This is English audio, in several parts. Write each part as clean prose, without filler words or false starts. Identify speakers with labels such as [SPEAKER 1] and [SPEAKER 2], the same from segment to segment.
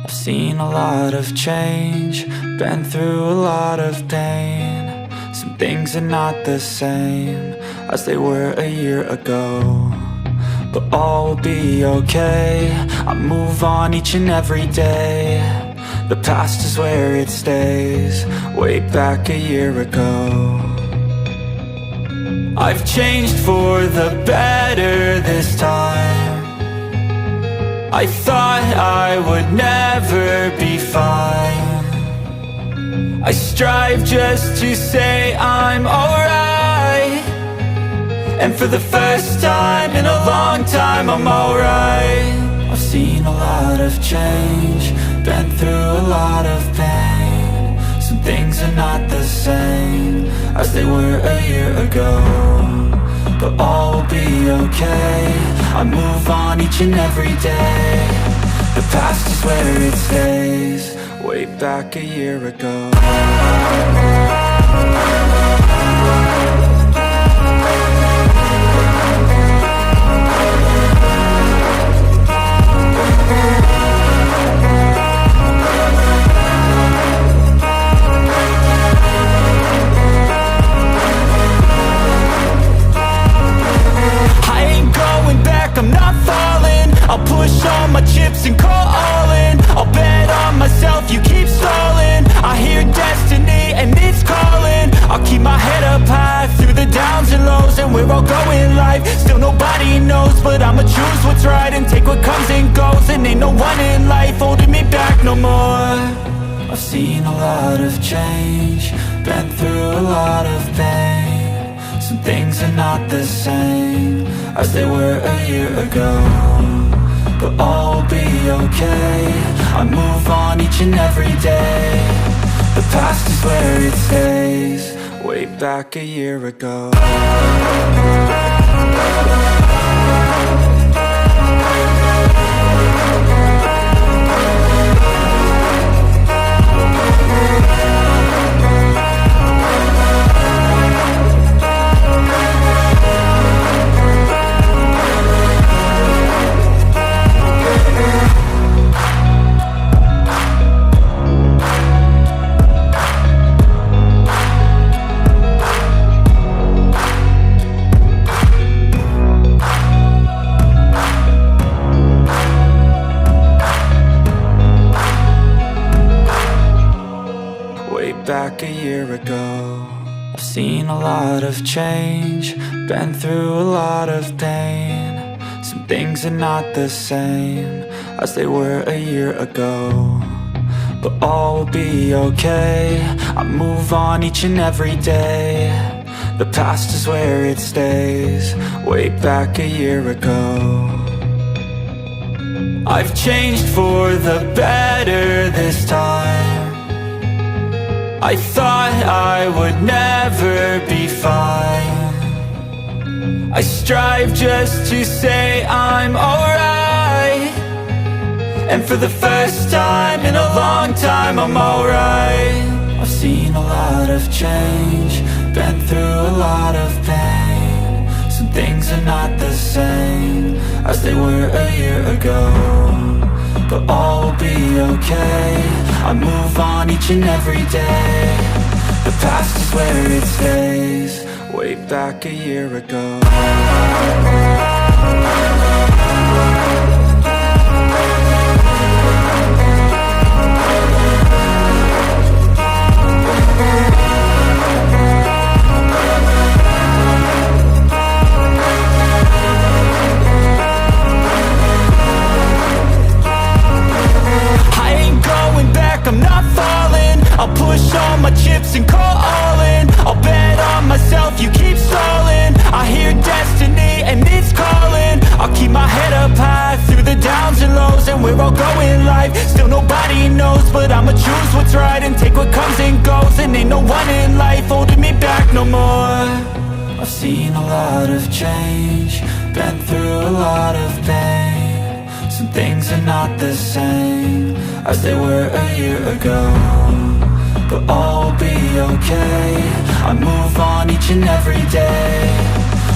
[SPEAKER 1] I've seen a lot of change, been through a lot of pain. Some things are not the same as they were a year ago, but all will be okay. I move on each and every day. The past is where it stays, way back a year ago. I've changed for the better this time. I thought I would never be fine. I strive just to say I'm alright, and for the first time in a long time I'm alright. I've seen a lot of change, been through a lot of pain. Some things are not the same as they were a year ago, but all will be okay. I move on each and every day. The past is where it stays, way back a year ago. I'm not falling, I'll push all my chips and call all in. I'll bet on myself, you keep stalling. I hear destiny and it's calling. I'll keep my head up high through the downs and lows, and we're all going life. Still nobody knows, but I'ma choose what's right and take what comes and goes. And ain't no one in life holding me back no more. I've seen a lot of change, been through a lot of pain. Some things are not the same as they were a year ago, but all will be okay. I move on each and every day. The past is where it stays, way back a year ago. Back a year ago, I've seen a lot of change, been through a lot of pain. Some things are not the same as they were a year ago, but all will be okay. I move on each and every day. The past is where it stays, way back a year ago. I've changed for the better this time. I thought I would never be fine. I strive just to say I'm alright, and for the first time in a long time I'm alright. I've seen a lot of change, been through a lot of pain. Some things are not the same as they were a year ago, but all will be okay. I move on each and every day. The past is where it stays, way back a year ago. I'm not falling, I'll push all my chips and call all in. I'll bet on myself, you keep stalling. I hear destiny and it's calling. I'll keep my head up high through the downs and lows, and we're all going life. Still nobody knows, but I'ma choose what's right and take what comes and goes. And ain't no one in life holding me back no more. I've seen a lot of change, been through a lot of pain. Some things are not the same as they were a year ago, but all will be okay. I move on each and every day.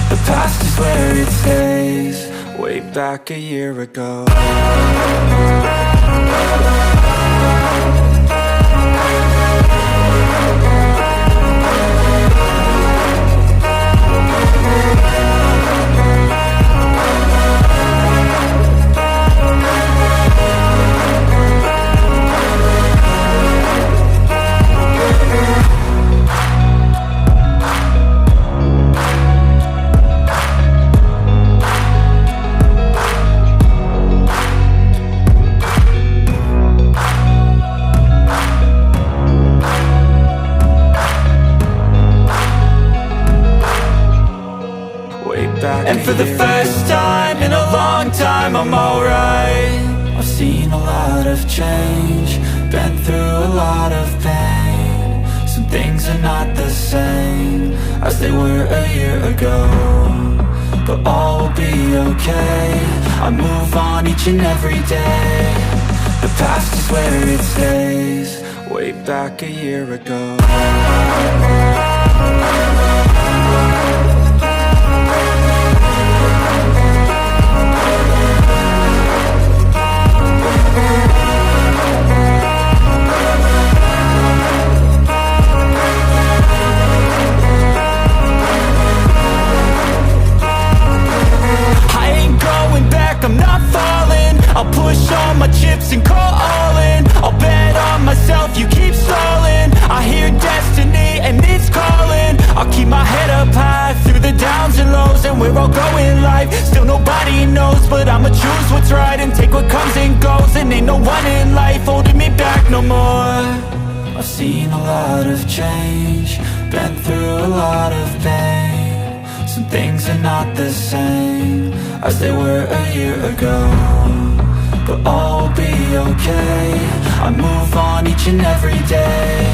[SPEAKER 1] The past is where it stays, way back a year ago. For the first time in a long time, I'm alright. I've seen a lot of change, been through a lot of pain. Some things are not the same as they were a year ago, but all will be okay. I move on each and every day. The past is where it stays, way back a year ago. I'm not falling, I'll push all my chips and call all in. I'll bet on myself, you keep stalling. I hear destiny and it's calling. I'll keep my head up high through the downs and lows, and we're all going life. Still nobody knows, but I'ma choose what's right and take what comes and goes. And ain't no one in life holding me back no more. I've seen a lot of change, been through a lot of pain. Some things are not the same as they were a year ago, but all will be okay. I move on each and every day.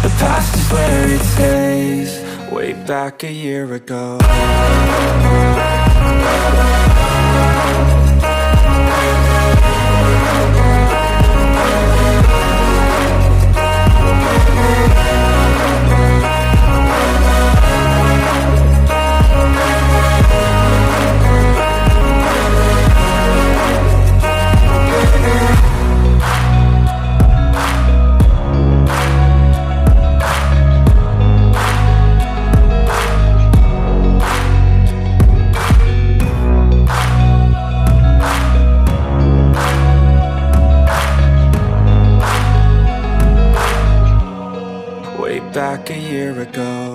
[SPEAKER 1] The past is where it stays, way back a year ago. Back a year ago.